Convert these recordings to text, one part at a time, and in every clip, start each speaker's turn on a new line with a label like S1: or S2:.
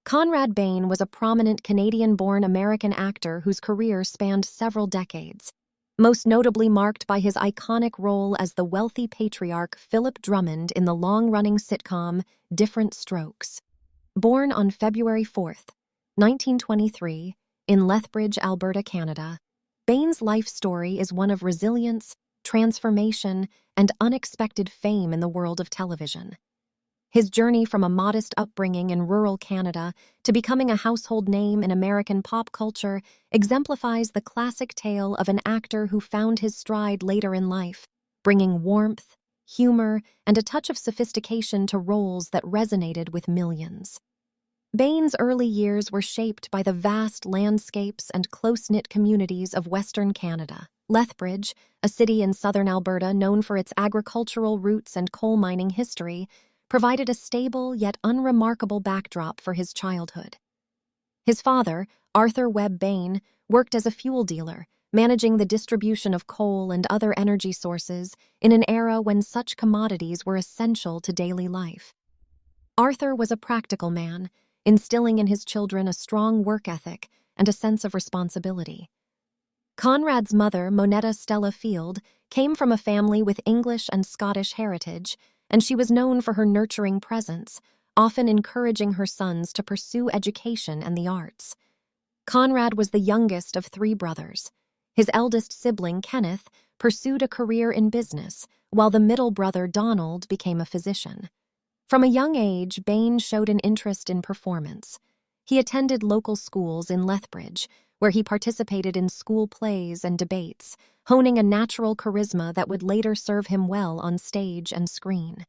S1: Conrad Bain was a prominent Canadian-born American actor whose career spanned several decades, most notably marked by his iconic role as the wealthy patriarch Philip Drummond in the long-running sitcom Diff'rent Strokes. Born on February 4, 1923, in Lethbridge, Alberta, Canada, Bain's life story is one of resilience, transformation, and unexpected fame in the world of television. His journey from a modest upbringing in rural Canada to becoming a household name in American pop culture exemplifies the classic tale of an actor who found his stride later in life, bringing warmth, humor, and a touch of sophistication to roles that resonated with millions. Bain's early years were shaped by the vast landscapes and close-knit communities of Western Canada. Lethbridge, a city in southern Alberta known for its agricultural roots and coal mining history, provided a stable yet unremarkable backdrop for his childhood. His father, Arthur Webb Bain, worked as a fuel dealer, managing the distribution of coal and other energy sources in an era when such commodities were essential to daily life. Arthur was a practical man, instilling in his children a strong work ethic and a sense of responsibility. Conrad's mother, Monetta Stella Field, came from a family with English and Scottish heritage, and she was known for her nurturing presence, often encouraging her sons to pursue education and the arts. Conrad was the youngest of 3 brothers. His eldest sibling, Kenneth, pursued a career in business, while the middle brother, Donald, became a physician. From a young age, Bain showed an interest in performance. He attended local schools in Lethbridge, where he participated in school plays and debates, honing a natural charisma that would later serve him well on stage and screen.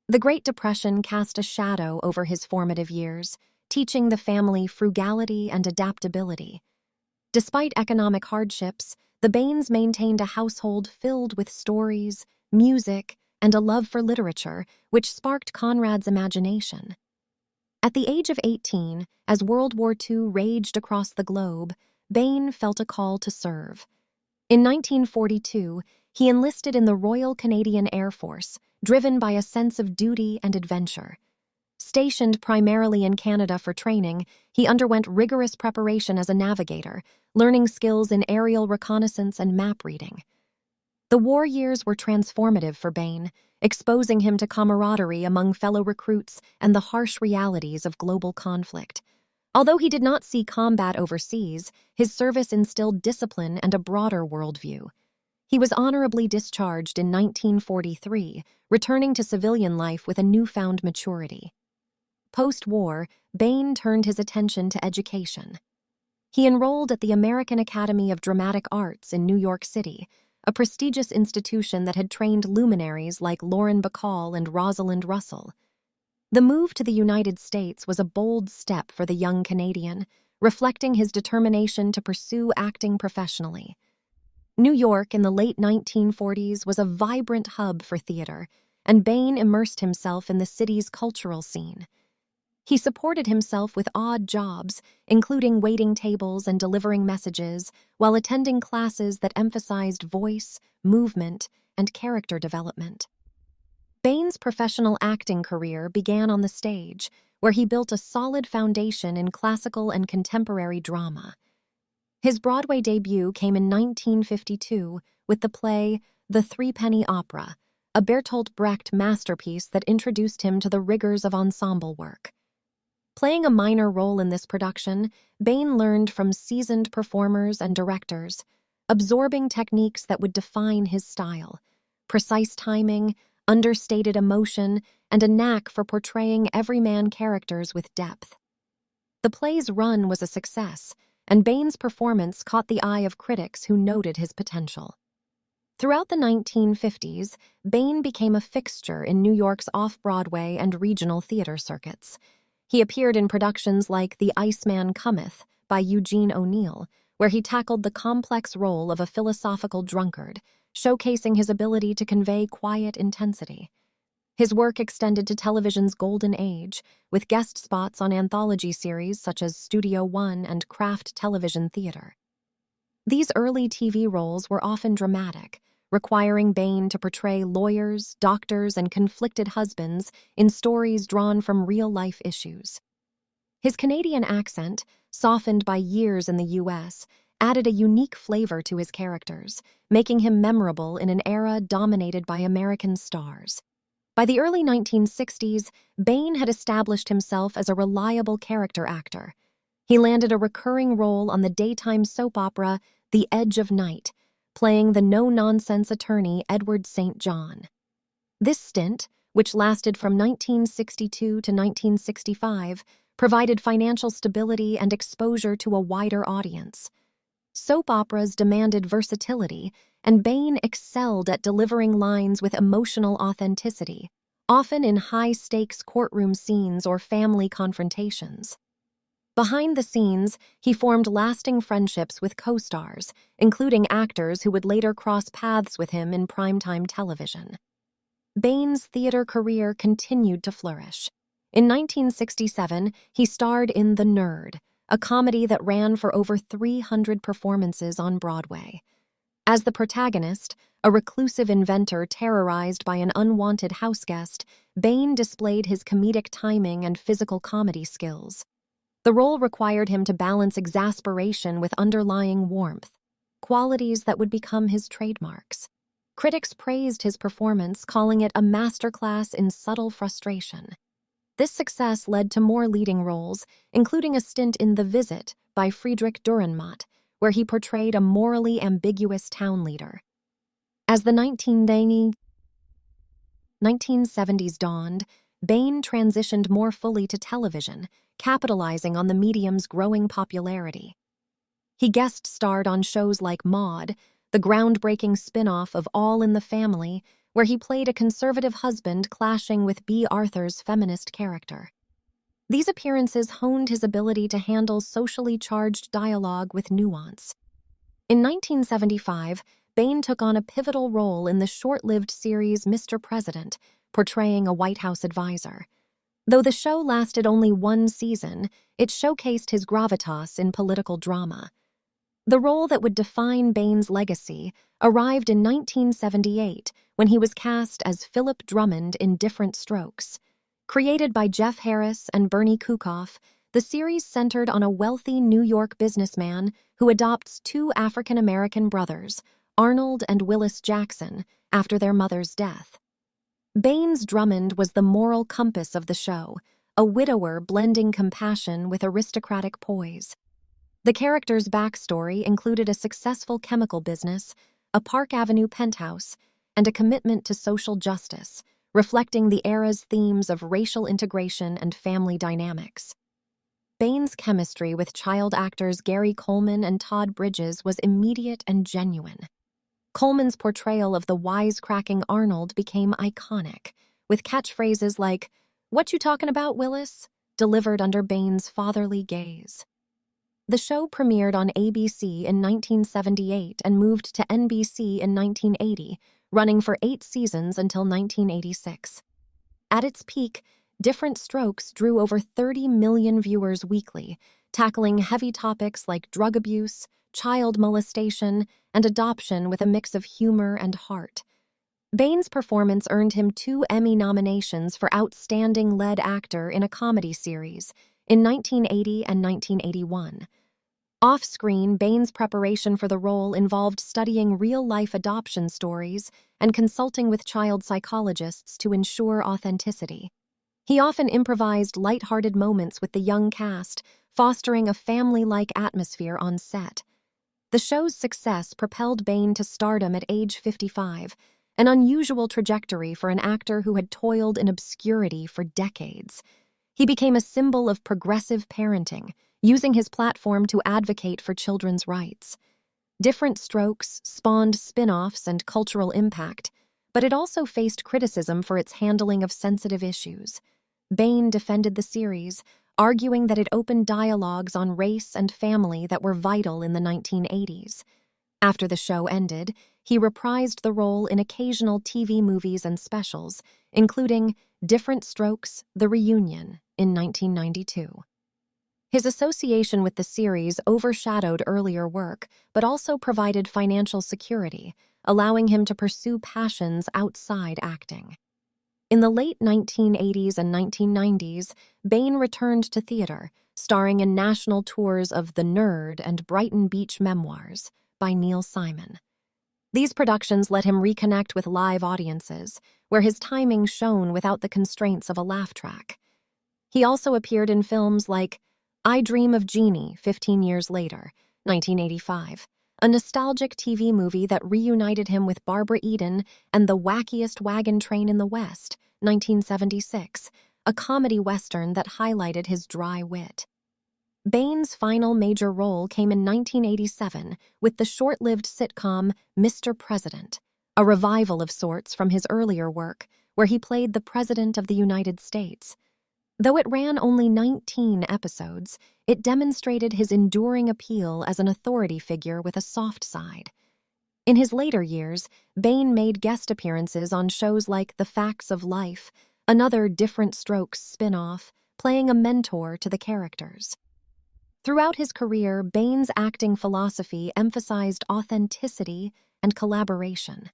S1: The Great Depression cast a shadow over his formative years, teaching the family frugality and adaptability. Despite economic hardships, the Bains maintained a household filled with stories, music, and a love for literature, which sparked Conrad's imagination. At the age of 18, as World War II raged across the globe, Bain felt a call to serve. In 1942, he enlisted in the Royal Canadian Air Force, driven by a sense of duty and adventure. Stationed primarily in Canada for training, he underwent rigorous preparation as a navigator, learning skills in aerial reconnaissance and map reading. The war years were transformative for Bain, exposing him to camaraderie among fellow recruits and the harsh realities of global conflict. Although he did not see combat overseas, his service instilled discipline and a broader worldview. He was honorably discharged in 1943, returning to civilian life with a newfound maturity. Post-war, Bain turned his attention to education. He enrolled at the American Academy of Dramatic Arts in New York City, a prestigious institution that had trained luminaries like Lauren Bacall and Rosalind Russell. The move to the United States was a bold step for the young Canadian, reflecting his determination to pursue acting professionally. New York in the late 1940s was a vibrant hub for theater, and Bain immersed himself in the city's cultural scene. He supported himself with odd jobs, including waiting tables and delivering messages, while attending classes that emphasized voice, movement, and character development. Bain's professional acting career began on the stage, where he built a solid foundation in classical and contemporary drama. His Broadway debut came in 1952 with the play The Threepenny Opera, a Bertolt Brecht masterpiece that introduced him to the rigors of ensemble work. Playing a minor role in this production, Bain learned from seasoned performers and directors, absorbing techniques that would define his style: precise timing, understated emotion, and a knack for portraying everyman characters with depth. The play's run was a success, and Bain's performance caught the eye of critics who noted his potential. Throughout the 1950s, Bain became a fixture in New York's off-Broadway and regional theater circuits. He appeared in productions like The Iceman Cometh by Eugene O'Neill, where he tackled the complex role of a philosophical drunkard, showcasing his ability to convey quiet intensity. His work extended to television's golden age, with guest spots on anthology series such as Studio One and Kraft Television Theater. These early TV roles were often dramatic, requiring Bain to portray lawyers, doctors, and conflicted husbands in stories drawn from real-life issues. His Canadian accent, softened by years in the U.S., added a unique flavor to his characters, making him memorable in an era dominated by American stars. By the early 1960s, Bain had established himself as a reliable character actor. He landed a recurring role on the daytime soap opera The Edge of Night, playing the no-nonsense attorney Edward St. John. This stint, which lasted from 1962 to 1965, provided financial stability and exposure to a wider audience. Soap operas demanded versatility, and Bain excelled at delivering lines with emotional authenticity, often in high-stakes courtroom scenes or family confrontations. Behind the scenes, he formed lasting friendships with co-stars, including actors who would later cross paths with him in primetime television. Bain's theater career continued to flourish. In 1967, he starred in The Nerd, a comedy that ran for over 300 performances on Broadway. As the protagonist, a reclusive inventor terrorized by an unwanted houseguest, Bain displayed his comedic timing and physical comedy skills. The role required him to balance exasperation with underlying warmth, qualities that would become his trademarks. Critics praised his performance, calling it a masterclass in subtle frustration. This success led to more leading roles, including a stint in The Visit by Philip Drummond, where he portrayed a morally ambiguous town leader. As the 1970s dawned, Bain transitioned more fully to television, capitalizing on the medium's growing popularity. He guest-starred on shows like Maude, the groundbreaking spin-off of All in the Family, where he played a conservative husband clashing with Bea Arthur's feminist character. These appearances honed his ability to handle socially charged dialogue with nuance. In 1975, Bain took on a pivotal role in the short-lived series Mr. President, portraying a White House advisor. Though the show lasted only one season, it showcased his gravitas in political drama. The role that would define Bain's legacy arrived in 1978 when he was cast as Philip Drummond in Diff'rent Strokes. Created by Jeff Harris and Bernie Kukoff, the series centered on a wealthy New York businessman who adopts two African-American brothers, Arnold and Willis Jackson, after their mother's death. Bain's Drummond was the moral compass of the show, a widower blending compassion with aristocratic poise. The character's backstory included a successful chemical business, a Park Avenue penthouse, and a commitment to social justice, reflecting the era's themes of racial integration and family dynamics. Bain's chemistry with child actors Gary Coleman and Todd Bridges was immediate and genuine. Coleman's portrayal of the wisecracking Arnold became iconic, with catchphrases like, "What you talking about, Willis?" delivered under Bain's fatherly gaze. The show premiered on ABC in 1978 and moved to NBC in 1980, running for 8 seasons until 1986. At its peak, Diff'rent Strokes drew over 30 million viewers weekly, tackling heavy topics like drug abuse, child molestation, and adoption with a mix of humor and heart. Bain's performance earned him 2 Emmy nominations for Outstanding Lead Actor in a Comedy Series in 1980 and 1981. Off-screen, Bain's preparation for the role involved studying real-life adoption stories and consulting with child psychologists to ensure authenticity. He often improvised light-hearted moments with the young cast, fostering a family-like atmosphere on set. The show's success propelled Bain to stardom at age 55, an unusual trajectory for an actor who had toiled in obscurity for decades. He became a symbol of progressive parenting, using his platform to advocate for children's rights. Diff'rent Strokes spawned spin-offs and cultural impact, but it also faced criticism for its handling of sensitive issues. Bain defended the series, arguing that it opened dialogues on race and family that were vital in the 1980s. After the show ended, he reprised the role in occasional TV movies and specials, including Diff'rent Strokes, The Reunion, in 1992. His association with the series overshadowed earlier work, but also provided financial security, allowing him to pursue passions outside acting. In the late 1980s and 1990s, Bain returned to theater, starring in national tours of The Nerd and Brighton Beach Memoirs by Neil Simon. These productions let him reconnect with live audiences, where his timing shone without the constraints of a laugh track. He also appeared in films like I Dream of Jeannie 15 Years Later, 1985, a nostalgic TV movie that reunited him with Barbara Eden, and The Wackiest Wagon Train in the West, 1976, a comedy western that highlighted his dry wit. Bain's final major role came in 1987 with the short-lived sitcom Mr. President, a revival of sorts from his earlier work, where he played the President of the United States. Though it ran only 19 episodes, it demonstrated his enduring appeal as an authority figure with a soft side. In his later years, Bain made guest appearances on shows like The Facts of Life, another Diff'rent Strokes spin-off, playing a mentor to the characters. Throughout his career, Bain's acting philosophy emphasized authenticity and collaboration.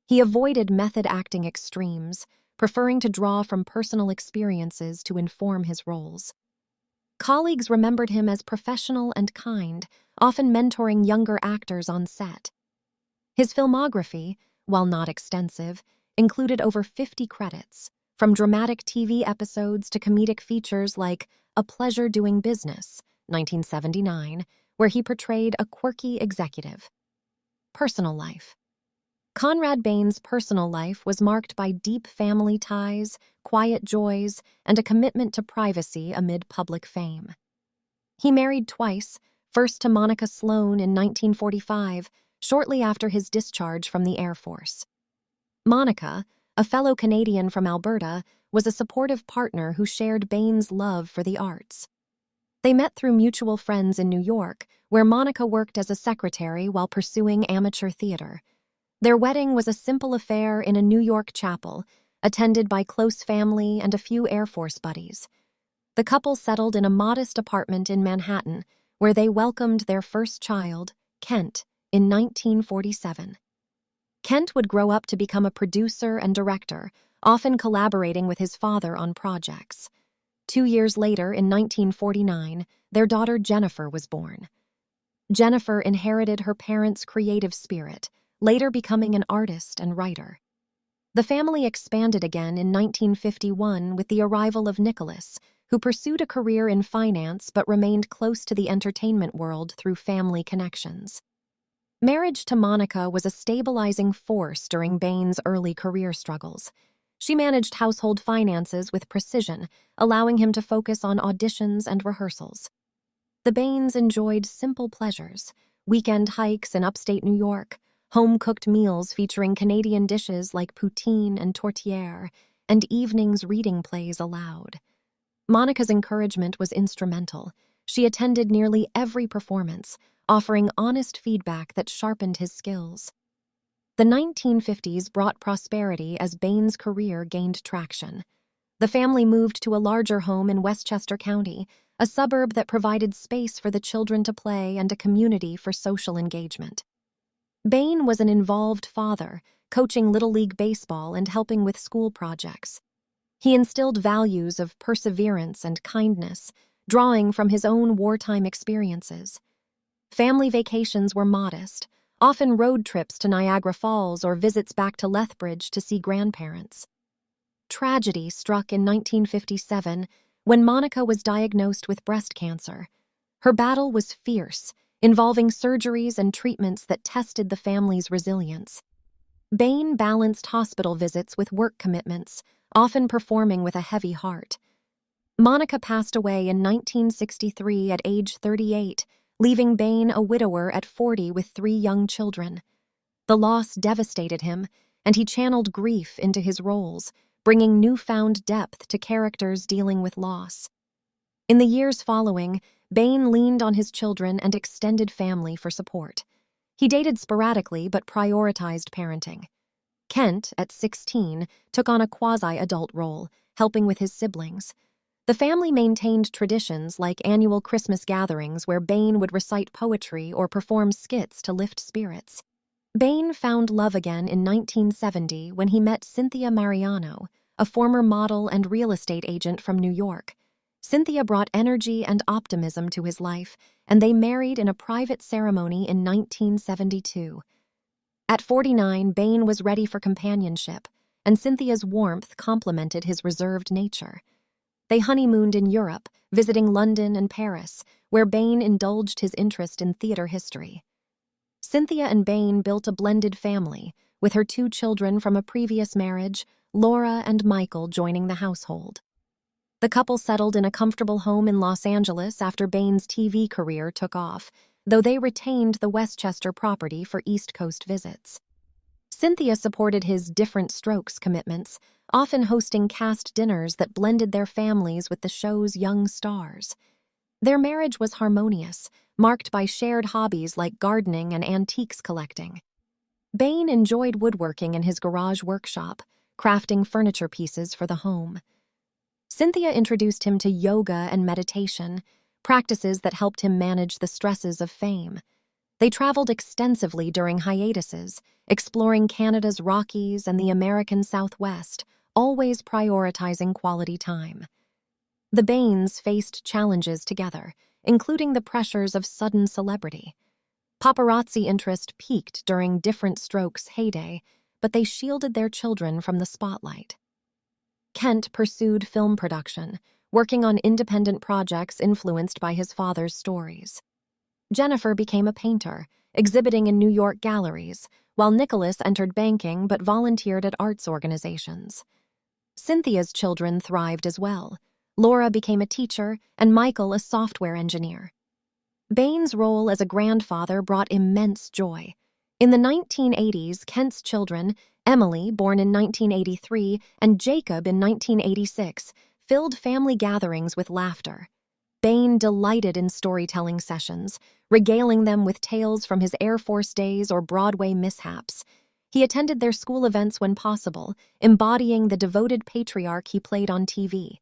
S1: He avoided method acting extremes, preferring to draw from personal experiences to inform his roles. Colleagues remembered him as professional and kind, often mentoring younger actors on set. His filmography, while not extensive, included over 50 credits, from dramatic TV episodes to comedic features like A Pleasure Doing Business, 1979, where he portrayed a quirky executive. Personal life. Conrad Bain's personal life was marked by deep family ties, quiet joys, and a commitment to privacy amid public fame. He married twice, first to Monica Sloan in 1945, shortly after his discharge from the Air Force. Monica, a fellow Canadian from Alberta, was a supportive partner who shared Bain's love for the arts. They met through mutual friends in New York, where Monica worked as a secretary while pursuing amateur theater. Their wedding was a simple affair in a New York chapel, attended by close family and a few Air Force buddies. The couple settled in a modest apartment in Manhattan, where they welcomed their first child, Kent, in 1947. Kent would grow up to become a producer and director, often collaborating with his father on projects. 2 years later, in 1949, their daughter Jennifer was born. Jennifer inherited her parents' creative spirit, later becoming an artist and writer. The family expanded again in 1951 with the arrival of Nicholas, who pursued a career in finance but remained close to the entertainment world through family connections. Marriage to Monica was a stabilizing force during Bain's early career struggles. She managed household finances with precision, allowing him to focus on auditions and rehearsals. The Bains enjoyed simple pleasures, weekend hikes in upstate New York, home-cooked meals featuring Canadian dishes like poutine and tourtière, and evenings reading plays aloud. Monica's encouragement was instrumental. She attended nearly every performance, offering honest feedback that sharpened his skills. The 1950s brought prosperity as Bain's career gained traction. The family moved to a larger home in Westchester County, a suburb that provided space for the children to play and a community for social engagement. Bain was an involved father, coaching Little League baseball and helping with school projects. He instilled values of perseverance and kindness, drawing from his own wartime experiences. Family vacations were modest, often road trips to Niagara Falls or visits back to Lethbridge to see grandparents. Tragedy struck in 1957 when Monica was diagnosed with breast cancer. Her battle was fierce, involving surgeries and treatments that tested the family's resilience. Bain balanced hospital visits with work commitments, often performing with a heavy heart. Monica passed away in 1963 at age 38, leaving Bain a widower at 40 with 3 young children. The loss devastated him, and he channeled grief into his roles, bringing newfound depth to characters dealing with loss. In the years following, Bain leaned on his children and extended family for support. He dated sporadically but prioritized parenting. Kent, at 16, took on a quasi-adult role, helping with his siblings. The family maintained traditions like annual Christmas gatherings where Bain would recite poetry or perform skits to lift spirits. Bain found love again in 1970 when he met Cynthia Mariano, a former model and real estate agent from New York. 𝗙𝗘𝗙 brought energy and optimism to his life, and they married in a private ceremony in 1972. At 49, Bain was ready for companionship, and 𝗙𝗘𝗙's warmth complemented his reserved nature. They honeymooned in Europe, visiting London and Paris, where Bain indulged his interest in theater history. 𝗙𝗘𝗙 and Bain built a blended family, with her 2 children from a previous marriage, Laura and Michael, joining the household. The couple settled in a comfortable home in Los Angeles after Bain's TV career took off, though they retained the Westchester property for East Coast visits. 𝗙𝗘𝗙 supported his Diff'rent Strokes commitments, often hosting cast dinners that blended their families with the show's young stars. Their marriage was harmonious, marked by shared hobbies like gardening and antiques collecting. Bain enjoyed woodworking in his garage workshop, crafting furniture pieces for the home. 𝗙𝗘𝗙 introduced him to yoga and meditation, practices that helped him manage the stresses of fame. They traveled extensively during hiatuses, exploring Canada's Rockies and the American Southwest, always prioritizing quality time. The Bains faced challenges together, including the pressures of sudden celebrity. Paparazzi interest peaked during Diff'rent Strokes' heyday, but they shielded their children from the spotlight. Kent pursued film production, working on independent projects influenced by his father's stories. Jennifer became a painter, exhibiting in New York galleries, while Nicholas entered banking but volunteered at arts organizations. 𝗙𝗘𝗙's children thrived as well. Laura became a teacher, and Michael a software engineer. Bain's role as a grandfather brought immense joy. In the 1980s, Kent's children, Emily, born in 1983, and Jacob in 1986, filled family gatherings with laughter. Bain delighted in storytelling sessions, regaling them with tales from his Air Force days or Broadway mishaps. He attended their school events when possible, embodying the devoted patriarch he played on TV.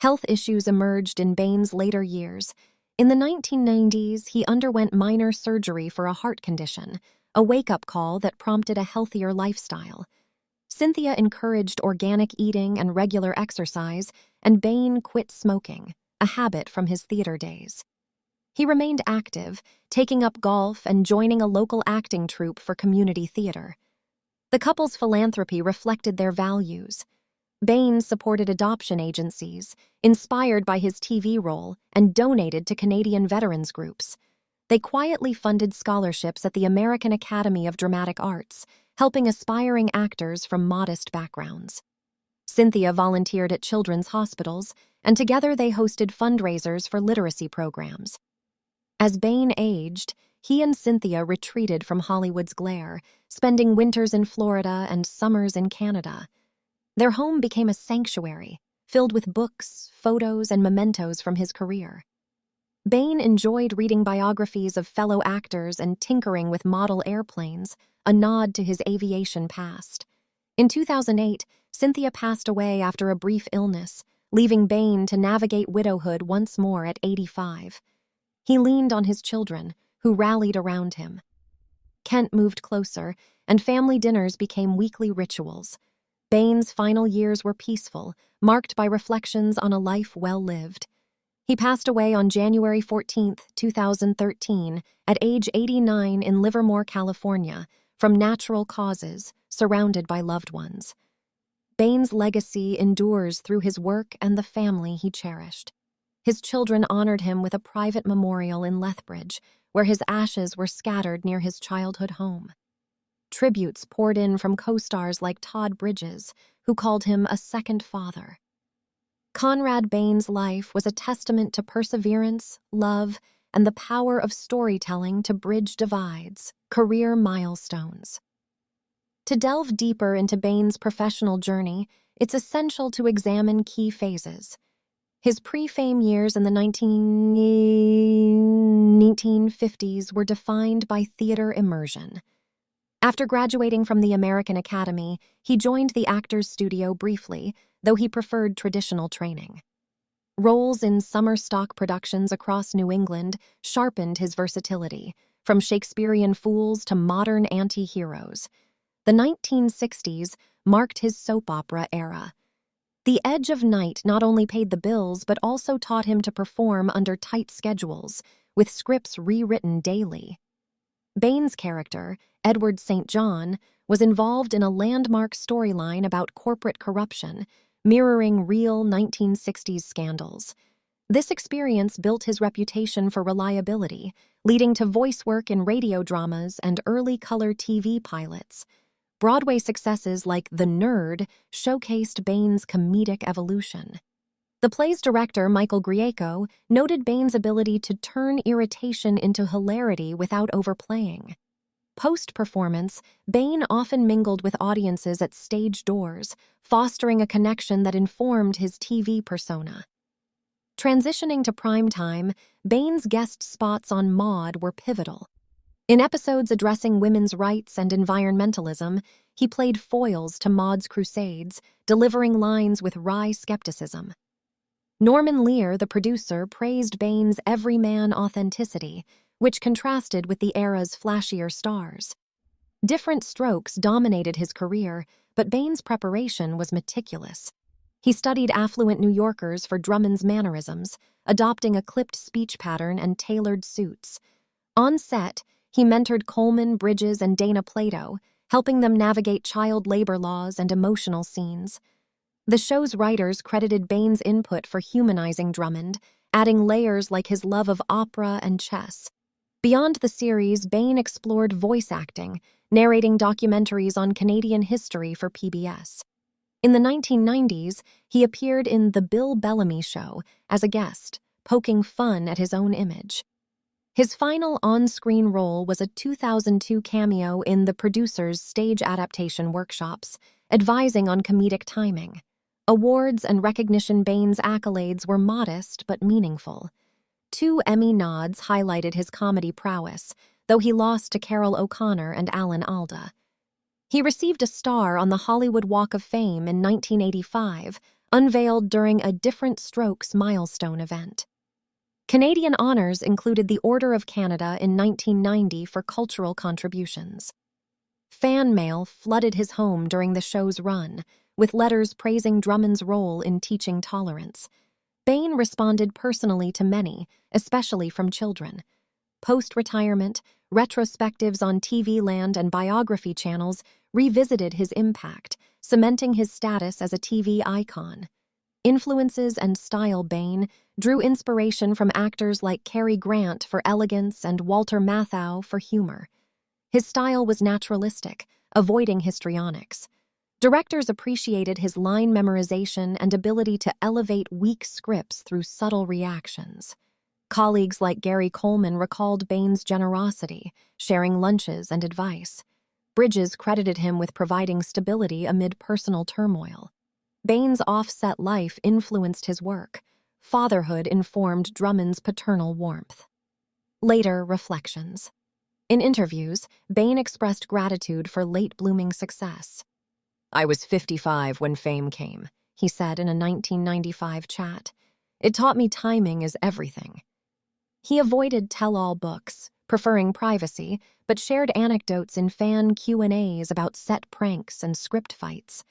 S1: Health issues emerged in Bain's later years. In the 1990s, he underwent minor surgery for a heart condition, a wake-up call that prompted a healthier lifestyle. 𝗙𝗘𝗙 encouraged organic eating and regular exercise, and Bain quit smoking, a habit from his theater days. He remained active, taking up golf and joining a local acting troupe for community theater. The couple's philanthropy reflected their values. Bain supported adoption agencies, inspired by his TV role, and donated to Canadian veterans groups. They quietly funded scholarships at the American Academy of Dramatic Arts, helping aspiring actors from modest backgrounds. 𝗙𝗘𝗙 volunteered at children's hospitals, and together they hosted fundraisers for literacy programs. As Bain aged, he and 𝗙𝗘𝗙 retreated from Hollywood's glare, spending winters in Florida and summers in Canada. Their home became a sanctuary, filled with books, photos, and mementos from his career. Bain enjoyed reading biographies of fellow actors and tinkering with model airplanes, a nod to his aviation past. In 2008, 𝗙𝗘𝗙 passed away after a brief illness, leaving Bain to navigate widowhood once more at 85. He leaned on his children, who rallied around him. Kent moved closer, and family dinners became weekly rituals. Bain's final years were peaceful, marked by reflections on a life well lived. He passed away on January 14, 2013, at age 89 in Livermore, California, from natural causes, surrounded by loved ones. Bain's legacy endures through his work and the family he cherished. His children honored him with a private memorial in Lethbridge, where his ashes were scattered near his childhood home. Tributes poured in from co-stars like Todd Bridges, who called him a second father. Conrad Bain's life was a testament to perseverance, love, and the power of storytelling to bridge divides, career milestones. To delve deeper into Bain's professional journey, it's essential to examine key phases. His pre-fame years in the 1950s were defined by theater immersion. After graduating from the American Academy, he joined the Actors Studio briefly, though he preferred traditional training. Roles in summer stock productions across New England sharpened his versatility, from Shakespearean fools to modern anti-heroes. The 1960s marked his soap opera era. The edge of night not only paid the bills but also taught him to perform under tight schedules, with scripts rewritten daily. Bain's character, Edward St. John, was involved in a landmark storyline about corporate corruption, mirroring real 1960s scandals. This experience built his reputation for reliability, leading to voice work in radio dramas and early color TV pilots. Broadway successes like The Nerd showcased Bain's comedic evolution. The play's director, Michael Grieco, noted Bain's ability to turn irritation into hilarity without overplaying. Post-performance, Bain often mingled with audiences at stage doors, fostering a connection that informed his TV persona. Transitioning to primetime, Bain's guest spots on Maude were pivotal. In episodes addressing women's rights and environmentalism, he played foils to Maude's crusades, delivering lines with wry skepticism. Norman Lear, the producer, praised Bain's everyman authenticity, which contrasted with the era's flashier stars. Diff'rent Strokes dominated his career, but Bain's preparation was meticulous. He studied affluent New Yorkers for Drummond's mannerisms, adopting a clipped speech pattern and tailored suits. On set, he mentored Coleman, Bridges, and Dana Plato, helping them navigate child labor laws and emotional scenes. The show's writers credited Bain's input for humanizing Drummond, adding layers like his love of opera and chess. Beyond the series, Bain explored voice acting, narrating documentaries on Canadian history for PBS. In the 1990s, he appeared in The Bill Bellamy Show as a guest, poking fun at his own image. His final on-screen role was a 2002 cameo in The Producer's stage adaptation workshops, advising on comedic timing. Awards and recognition. Bain's accolades were modest but meaningful. 2 Emmy nods highlighted his comedy prowess, though he lost to Carol O'Connor and Alan Alda. He received a star on the Hollywood Walk of Fame in 1985, unveiled during a Diff'rent Strokes milestone event. Canadian honors included the Order of Canada in 1990 for cultural contributions. Fan mail flooded his home during the show's run, with letters praising Drummond's role in teaching tolerance. Bain responded personally to many, especially from children. Post-retirement, retrospectives on TV Land and biography channels revisited his impact, cementing his status as a TV icon. Influences and style. Bain drew inspiration from actors like Cary Grant for elegance and Walter Matthau for humor. His style was naturalistic, avoiding histrionics. Directors appreciated his line memorization and ability to elevate weak scripts through subtle reactions. Colleagues like Gary Coleman recalled Bain's generosity, sharing lunches and advice. Bridges credited him with providing stability amid personal turmoil. Bain's off-set life influenced his work. Fatherhood informed Drummond's paternal warmth. Later reflections. In interviews, Bain expressed gratitude for late-blooming success. "I was 55 when fame came," he said in a 1995 chat. "It taught me timing is everything." He avoided tell-all books, preferring privacy, but shared anecdotes in fan Q&As about set pranks and script fights.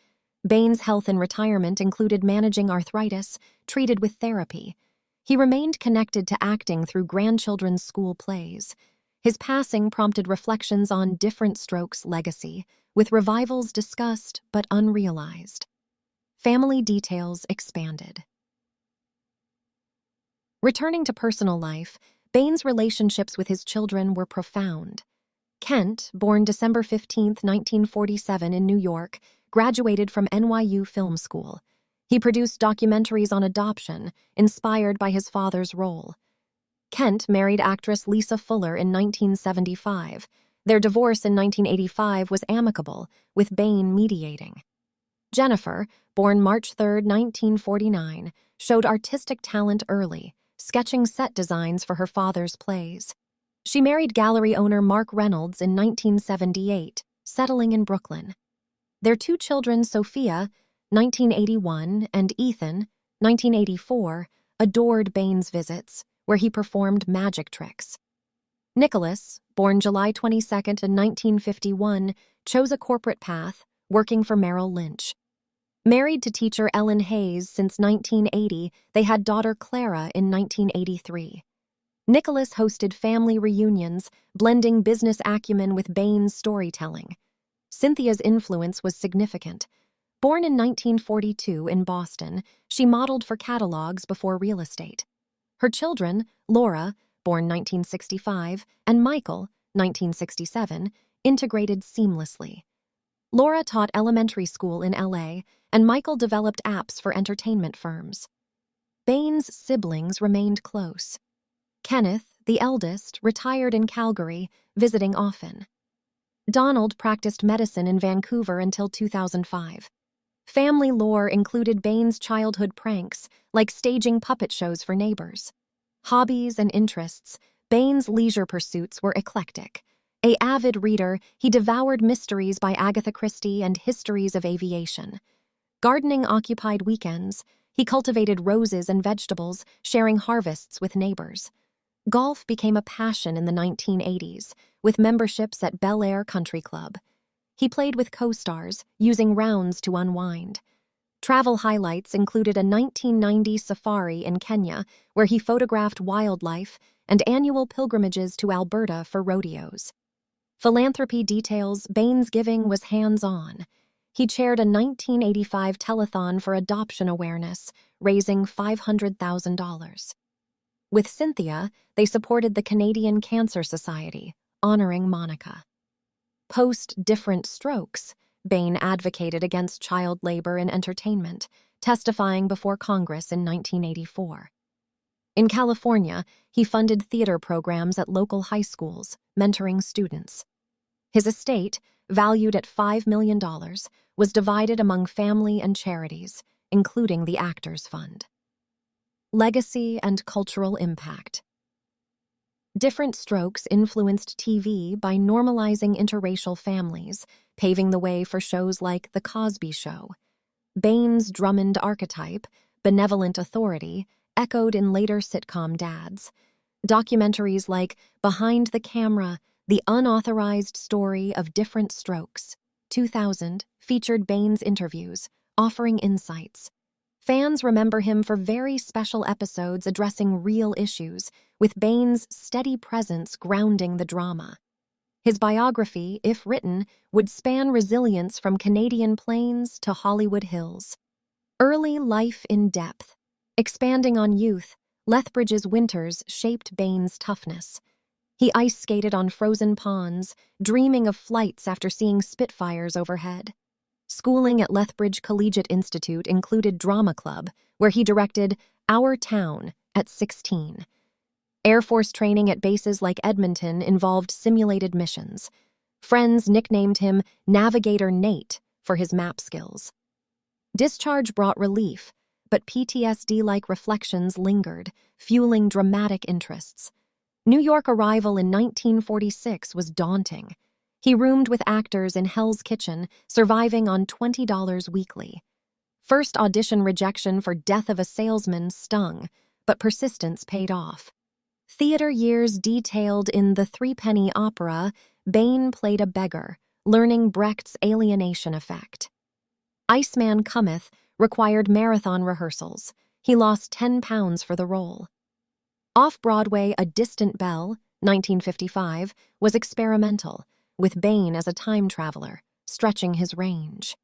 S1: Bain's health in retirement included managing arthritis, treated with therapy. He remained connected to acting through grandchildren's school plays. His passing prompted reflections on Diff'rent Strokes' legacy, with revivals discussed but unrealized. Family details expanded. Returning to personal life, Bain's relationships with his children were profound. Kent, born December 15, 1947 in New York, graduated from NYU Film School. He produced documentaries on adoption, inspired by his father's role. Kent married actress Lisa Fuller in 1975. Their divorce in 1985 was amicable, with Bain mediating. Jennifer, born March 3, 1949, showed artistic talent early, sketching set designs for her father's plays. She married gallery owner Mark Reynolds in 1978, settling in Brooklyn. Their 2 children, Sophia, 1981, and Ethan, 1984, adored Bain's visits, where he performed magic tricks. Nicholas, born July 22 in 1951, chose a corporate path, working for Merrill Lynch. Married to teacher Ellen Hayes since 1980, they had daughter Clara in 1983. Nicholas hosted family reunions, blending business acumen with Bain's storytelling. Cynthia's influence was significant. Born in 1942 in Boston, she modeled for catalogs before real estate. Her children, Laura, born 1965, and Michael, 1967, integrated seamlessly. Laura taught elementary school in LA, and Michael developed apps for entertainment firms. Bain's siblings remained close. Kenneth, the eldest, retired in Calgary, visiting often. Donald practiced medicine in Vancouver until 2005. Family lore included Bain's childhood pranks, like staging puppet shows for neighbors. Hobbies and interests, Bain's leisure pursuits were eclectic. An avid reader, he devoured mysteries by Agatha Christie and histories of aviation. Gardening occupied weekends. He cultivated roses and vegetables, sharing harvests with neighbors. Golf became a passion in the 1980s, with memberships at Bel Air Country Club. He played with co-stars, using rounds to unwind. Travel highlights included a 1990 safari in Kenya, where he photographed wildlife, and annual pilgrimages to Alberta for rodeos. Philanthropy details Bain's giving was hands-on. He chaired a 1985 telethon for adoption awareness, raising $500,000. With Cynthia, they supported the Canadian Cancer Society, honoring Monica. Post-Diff'rent Strokes, Bain advocated against child labor in entertainment, testifying before Congress in 1984. In California, he funded theater programs at local high schools, mentoring students. His estate, valued at $5 million, was divided among family and charities, including the Actors Fund. Legacy and cultural impact. Diff'rent Strokes influenced TV by normalizing interracial families, paving the way for shows like The Cosby Show. Bain's Drummond archetype, benevolent authority, echoed in later sitcom dads. Documentaries like Behind the Camera, The Unauthorized Story of Diff'rent Strokes, 2000, featured Bain's interviews, offering insights. Fans remember him for very special episodes addressing real issues, with Bain's steady presence grounding the drama. His biography, if written, would span resilience from Canadian plains to Hollywood hills. Early life in depth. Expanding on youth, Lethbridge's winters shaped Bain's toughness. He ice skated on frozen ponds, dreaming of flights after seeing Spitfires overhead. Schooling at Lethbridge Collegiate Institute included drama club, where he directed Our Town at 16. Air Force training at bases like Edmonton involved simulated missions. Friends nicknamed him Navigator Nate for his map skills. Discharge brought relief, but PTSD-like reflections lingered, fueling dramatic interests. New York arrival in 1946 was daunting. He roomed with actors in Hell's Kitchen, surviving on $20 weekly. First audition rejection for Death of a Salesman stung, but persistence paid off. Theater years detailed in The Threepenny Opera, Bain played a beggar, learning Brecht's alienation effect. Iceman Cometh required marathon rehearsals. He lost 10 pounds for the role. Off-Broadway, A Distant Bell, 1955, was experimental, with Bain as a time traveler, stretching his range.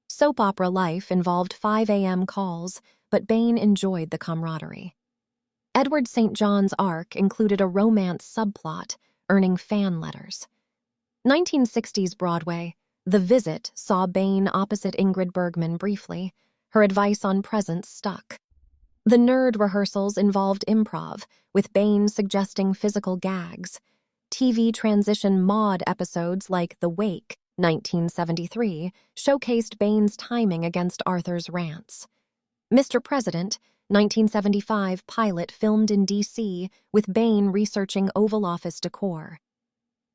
S1: Soap opera life involved 5 a.m. calls, but Bain enjoyed the camaraderie. Edward St. John's Arc included a romance subplot, earning fan letters. 1960s Broadway, The Visit saw Bain opposite Ingrid Bergman briefly. Her advice on presence stuck. The Nerd rehearsals involved improv, with Bain suggesting physical gags. TV transition mod episodes like The Wake, 1973, showcased Bain's timing against Arthur's rants. Mr. President, 1975 pilot filmed in D.C., with Bain researching Oval Office decor.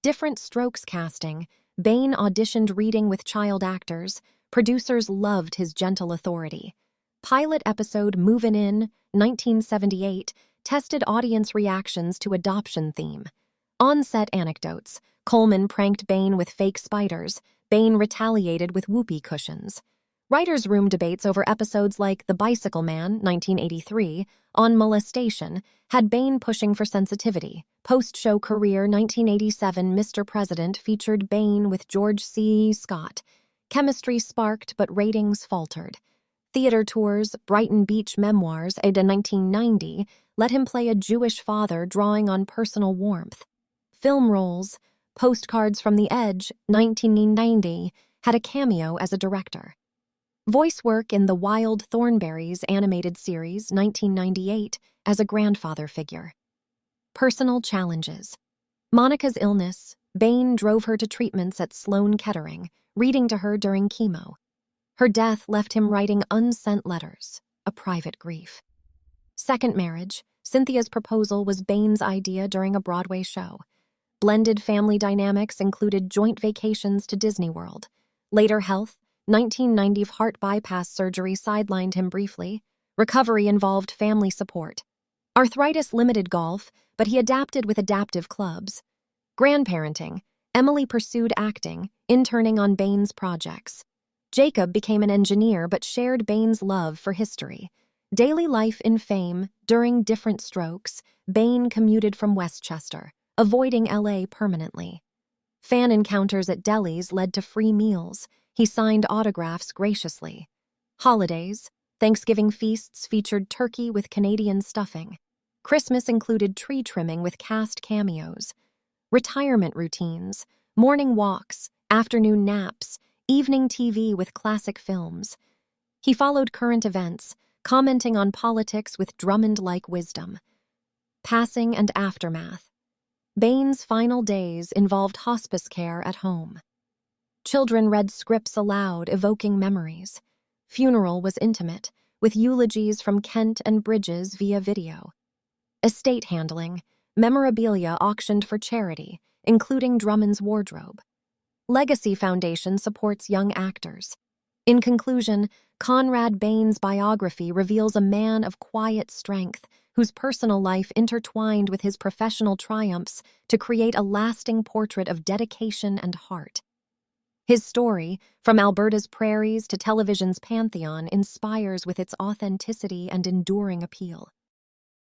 S1: Diff'rent Strokes casting, Bain auditioned reading with child actors. Producers loved his gentle authority. Pilot episode Movin' In, 1978, tested audience reactions to adoption theme. On-set anecdotes. Coleman pranked Bain with fake spiders. Bain retaliated with whoopee cushions. Writers' room debates over episodes like The Bicycle Man, 1983, on molestation, had Bain pushing for sensitivity. Post-show career 1987 Mr. President featured Bain with George C. Scott. Chemistry sparked, but ratings faltered. Theater tours, Brighton Beach Memoirs, in 1990, let him play a Jewish father drawing on personal warmth. Film roles, Postcards from the Edge, 1990, had a cameo as a director. Voice work in The Wild Thornberrys animated series, 1998, as a grandfather figure. Personal challenges. Monica's illness, Bain drove her to treatments at Sloan Kettering, reading to her during chemo. Her death left him writing unsent letters, a private grief. Second marriage, Cynthia's proposal was Bain's idea during a Broadway show. Blended family dynamics included joint vacations to Disney World. Later health, 1990 heart bypass surgery sidelined him briefly. Recovery involved family support. Arthritis limited golf, but he adapted with adaptive clubs. Grandparenting, Emily pursued acting, interning on Bain's projects. Jacob became an engineer but shared Bain's love for history. Daily life in fame, during Diff'rent Strokes, Bain commuted from Westchester, avoiding LA permanently. Fan encounters at delis led to free meals. He signed autographs graciously. Holidays, Thanksgiving feasts featured turkey with Canadian stuffing. Christmas included tree trimming with cast cameos. Retirement routines, morning walks, afternoon naps, evening TV with classic films. He followed current events, commenting on politics with Drummond-like wisdom. Passing and aftermath. Bain's final days involved hospice care at home. Children read scripts aloud, evoking memories. Funeral was intimate, with eulogies from Kent and Bridges via video. Estate handling, memorabilia auctioned for charity, including Drummond's wardrobe. Legacy Foundation supports young actors. In conclusion, Conrad Bain's biography reveals a man of quiet strength whose personal life intertwined with his professional triumphs to create a lasting portrait of dedication and heart. His story, from Alberta's prairies to television's pantheon, inspires with its authenticity and enduring appeal.